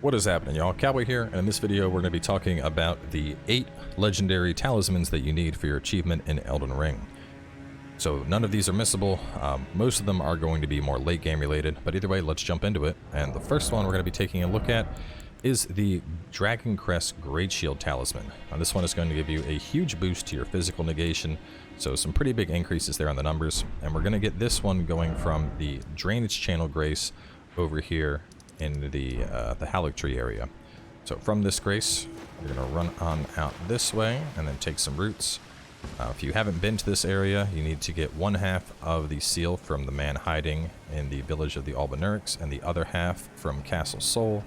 What is happening, y'all? Cowboy here, and in this video we're going to be talking about the 8 legendary talismans that you need for your achievement in Elden Ring. So none of these are missable. Most of them are going to be more late game related, but either way, let's jump into it. And the first one we're going to be taking a look at is the Dragoncrest Greatshield talisman. Now this one is going to give you a huge boost to your physical negation, so some pretty big increases there on the numbers. And we're going to get this one going from the drainage channel grace over here in the Erdtree area. So from this grace, you're going to run on out this way and then take some roots. If you haven't been to this area, you need to get 1/2 of the seal from the man hiding in the village of the Albinurics and the other half from Castle Sol.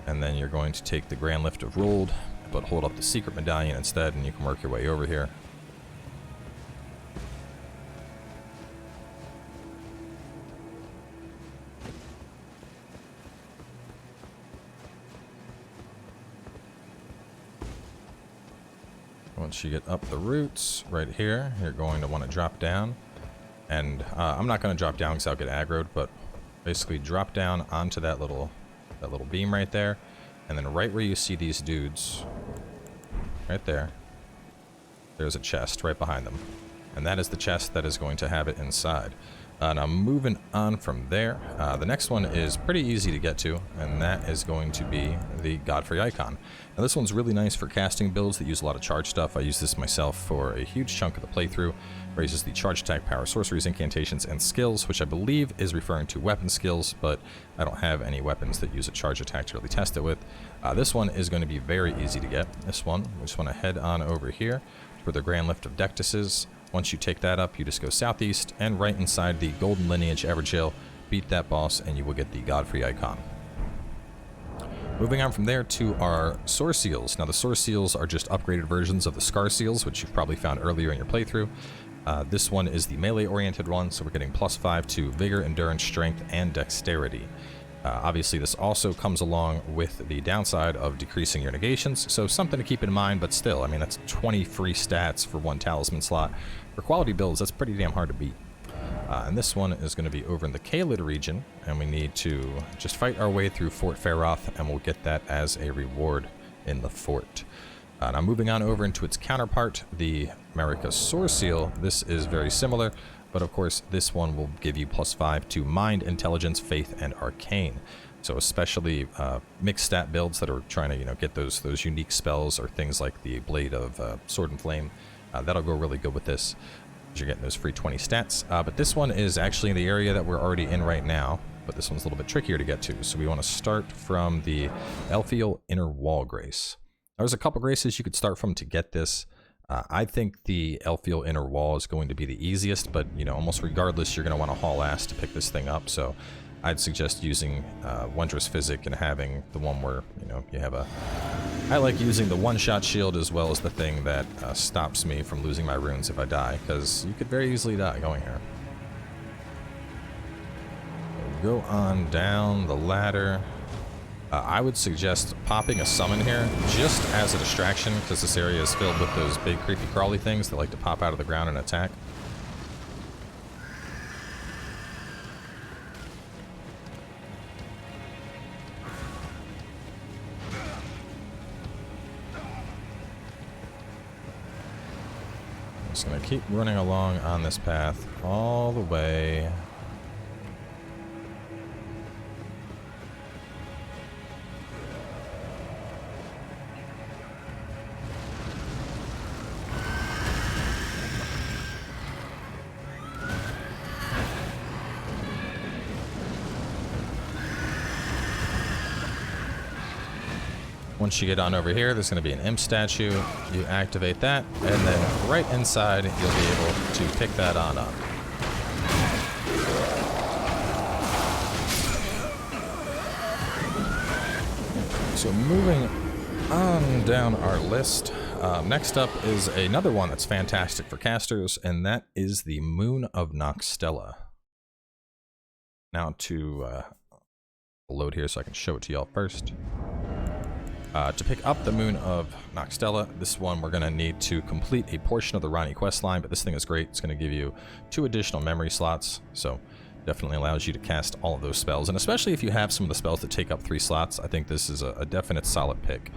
And then you're going to take the Grand Lift of Rold, but hold up the secret medallion instead, and you can work your way over here. Once you get up the roots right here, you're going to want to drop down. And I'm not going to drop down because I'll get aggroed, but basically drop down onto that little beam right there. And then right where you see these dudes, right there, there's a chest right behind them. And that is the chest that is going to have it inside. Now moving on from there, the next one is pretty easy to get to, and that is going to be the Godfrey Icon. Now this one's really nice for casting builds that use a lot of charge stuff. I use this myself for a huge chunk of the playthrough. Raises the charge attack, power, sorceries, incantations, and skills, which I believe is referring to weapon skills, but I don't have any weapons that use a charge attack to really test it with. This one is going to be very easy to get. This one, we just want to head on over here for the Grand Lift of Dectuses. Once you take that up, you just go southeast, and right inside the Golden Lineage Everjail, beat that boss, and you will get the Godfrey Icon. Moving on from there to our Soreseals. Now the Soreseals are just upgraded versions of the Scar Seals, which you've probably found earlier in your playthrough. This one is the melee-oriented one, so we're getting +5 to Vigor, Endurance, Strength, and Dexterity. Obviously, this also comes along with the downside of decreasing your negations, so something to keep in mind, but still, I mean, that's 20 free stats for one talisman slot. For quality builds, that's pretty damn hard to beat. And this one is going to be over in the Caelid region, and we need to just fight our way through Fort Faroth, and we'll get that as a reward in the fort. Now moving on over into its counterpart, the Marika Soreseal. This is very similar, but of course this one will give you +5 to Mind, Intelligence, Faith, and Arcane. So especially mixed stat builds that are trying to get those unique spells, or things like the Blade of Sword and Flame, that'll go really good with this. You're getting those free 20 stats. But this one is actually in the area that we're already in right now, but this one's a little bit trickier to get to. So we want to start from the Elfiel Inner Wall Grace. There's a couple graces you could start from to get this. I think the Elfiel Inner Wall is going to be the easiest, but almost regardless, you're going to want to haul ass to pick this thing up. So I'd suggest using Wondrous Physic and having the one where you have a... I like using the one-shot shield as well as the thing that stops me from losing my runes if I die, because you could very easily die going here. Go on down the ladder. I would suggest popping a summon here just as a distraction, because this area is filled with those big creepy crawly things that like to pop out of the ground and attack. I'm just going to keep running along on this path all the way. Once you get on over here, there's going to be an imp statue. You activate that, and then right inside, you'll be able to pick that on up. So moving on down our list, next up is another one that's fantastic for casters, and that is the Moon of Nokstella. Now to load here so I can show it to y'all first. To pick up the Moon of Nokstella, this one we're going to need to complete a portion of the Ranni quest line, but this thing is great. It's going to give you 2 additional memory slots. So Definitely allows you to cast all of those spells, and especially if you have some of the spells that take up 3 slots, I think this is a definite solid pick.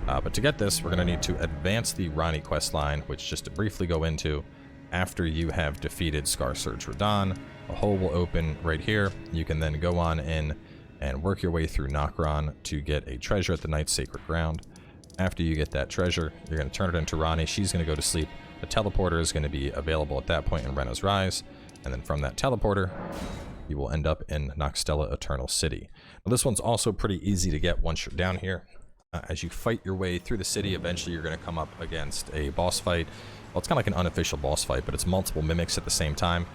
But to get this, we're going to need to advance the Ranni quest line, which, just to briefly go into, after you have defeated Scar Surge Radahn, a hole will open right here. You can then go on in and work your way through Nokron to get a treasure at the Knight's Sacred Ground. After you get that treasure, you're going to turn it into Ranni. She's going to go to sleep. A teleporter is going to be available at that point in Renna's Rise. And then from that teleporter, you will end up in Nokstella Eternal City. Now, this one's also pretty easy to get once you're down here. As you fight your way through the city, eventually you're going to come up against a boss fight. Well, it's kind of like an unofficial boss fight, but it's multiple mimics at the same time.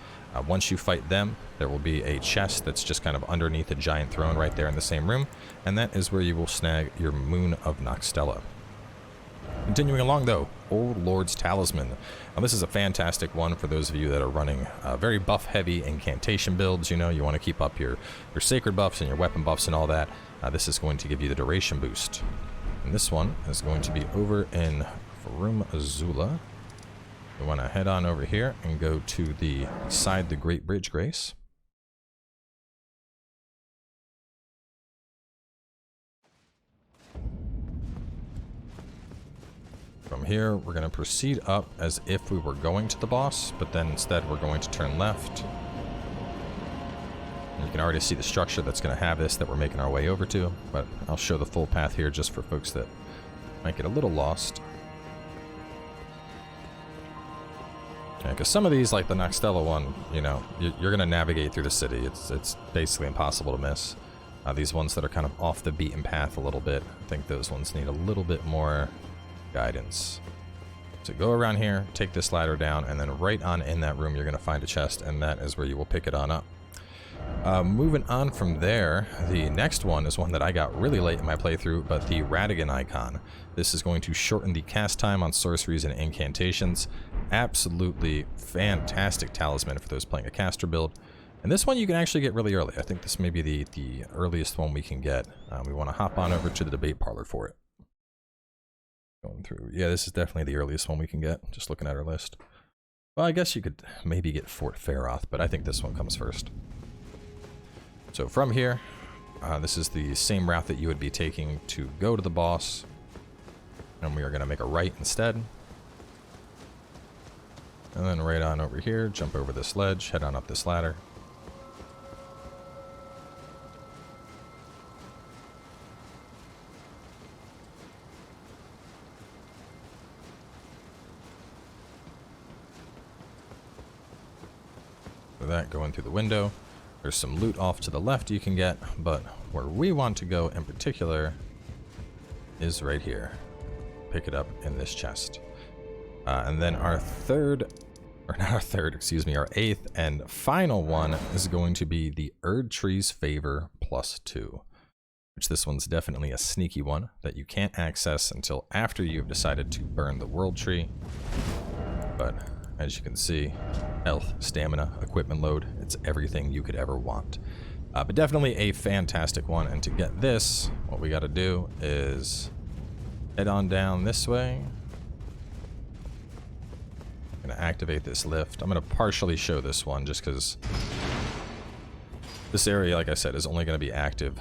Once you fight them, there will be a chest that's just kind of underneath a giant throne right there in the same room, and that is where you will snag your Moon of Nokstella. Continuing along though, Old Lord's Talisman. Now this is a fantastic one for those of you that are running very buff heavy incantation builds. You know, you want to keep up your sacred buffs and your weapon buffs and all that. This is going to give you the duration boost. And this one is going to be over in Farum Azula. We want to head on over here and go to the side the Great Bridge Grace. From here, we're going to proceed up as if we were going to the boss, but then instead we're going to turn left. And you can already see the structure that's going to have this that we're making our way over to, but I'll show the full path here just for folks that might get a little lost. Because some of these, like the Nokstella one, you know, you're going to navigate through the city. It's basically impossible to miss. These ones that are kind of off the beaten path a little bit, I think those ones need a little bit more guidance. So go around here, take this ladder down, and then right on in that room you're going to find a chest, and that is where you will pick it on up. Moving on from there, the next one is one that I got really late in my playthrough, but the Radagon Icon. This is going to shorten the cast time on sorceries and incantations. Absolutely fantastic talisman for those playing a caster build. And this one you can actually get really early. I think this may be the earliest one we can get. We want to hop on over to the debate parlor for it. Going through, yeah, this is definitely the earliest one we can get, just looking at our list. Well, I guess you could maybe get Fort Faroth, but I think this one comes first. So from here, this is the same route that you would be taking to go to the boss, and we are going to make a right instead. And then right on over here, jump over this ledge, head on up this ladder. For that, going through the window. There's some loot off to the left you can get, but where we want to go in particular is right here. Pick it up in this chest. And then our our eighth and final one is going to be the Erdtree's Favor +2, which this one's definitely a sneaky one that you can't access until after you've decided to burn the World Tree. But as you can see, health, stamina, equipment load, it's everything you could ever want. But definitely a fantastic one, and to get this, what we got to do is head on down this way. I'm going to activate this lift. I'm going to partially show this one just because this area, like I said, is only going to be active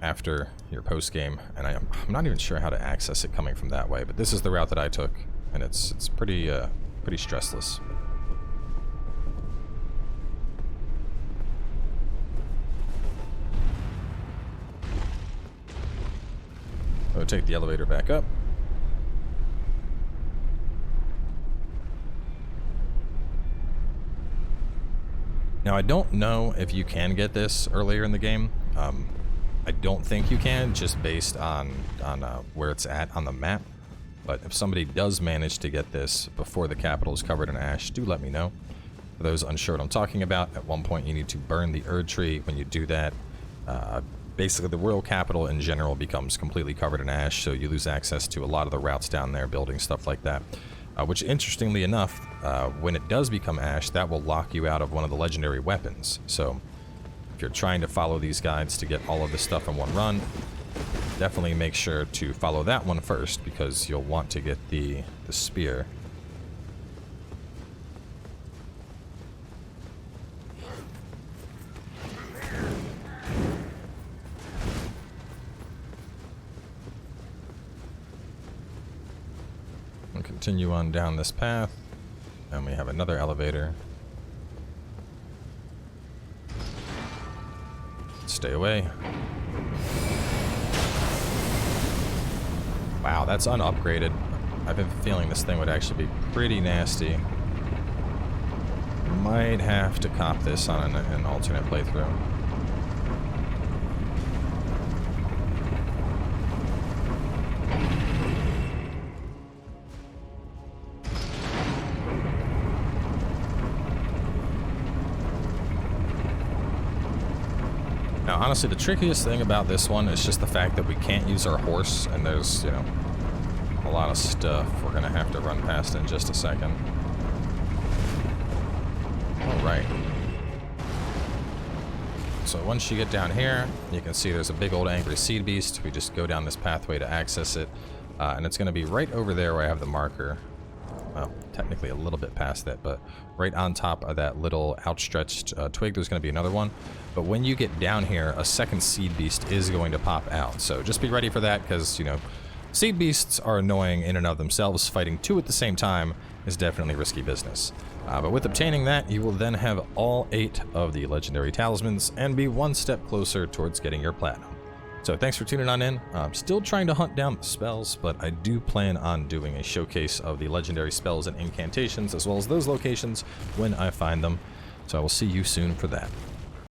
after your post-game, and I'm not even sure how to access it coming from that way, but this is the route that I took, and it's pretty stressless. I'll take the elevator back up. Now I don't know if you can get this earlier in the game. I don't think you can, just based on where it's at on the map. But if somebody does manage to get this before the capital is covered in ash, do let me know. For those unsure what I'm talking about, at one point you need to burn the Erdtree. When you do that, basically the royal capital in general becomes completely covered in ash, so you lose access to a lot of the routes down there, buildings, stuff like that. Which, interestingly enough, when it does become ash, that will lock you out of one of the legendary weapons. So if you're trying to follow these guides to get all of this stuff in one run, definitely make sure to follow that one first, because you'll want to get the spear. continue on down this path, and we have another elevator. Stay away. Wow, that's unupgraded. I've been feeling this thing would actually be pretty nasty. Might have to cop this on an alternate playthrough. Now, honestly, the trickiest thing about this one is just the fact that we can't use our horse, and there's, you know, a lot of stuff we're gonna have to run past in just a second. Alright. So once you get down here, you can see there's a big old angry seed beast. We just go down this pathway to access it, and it's gonna be right over there where I have the marker. Well, technically a little bit past that, but right on top of that little outstretched twig, there's going to be another one. But when you get down here, a second seed beast is going to pop out. So just be ready for that, because, you know, seed beasts are annoying in and of themselves. Fighting two at the same time is definitely risky business. But with obtaining that, you will then have all 8 of the legendary talismans and be one step closer towards getting your platinum. So thanks for tuning on in. I'm still trying to hunt down the spells, but I do plan on doing a showcase of the legendary spells and incantations, as well as those locations when I find them. So I will see you soon for that.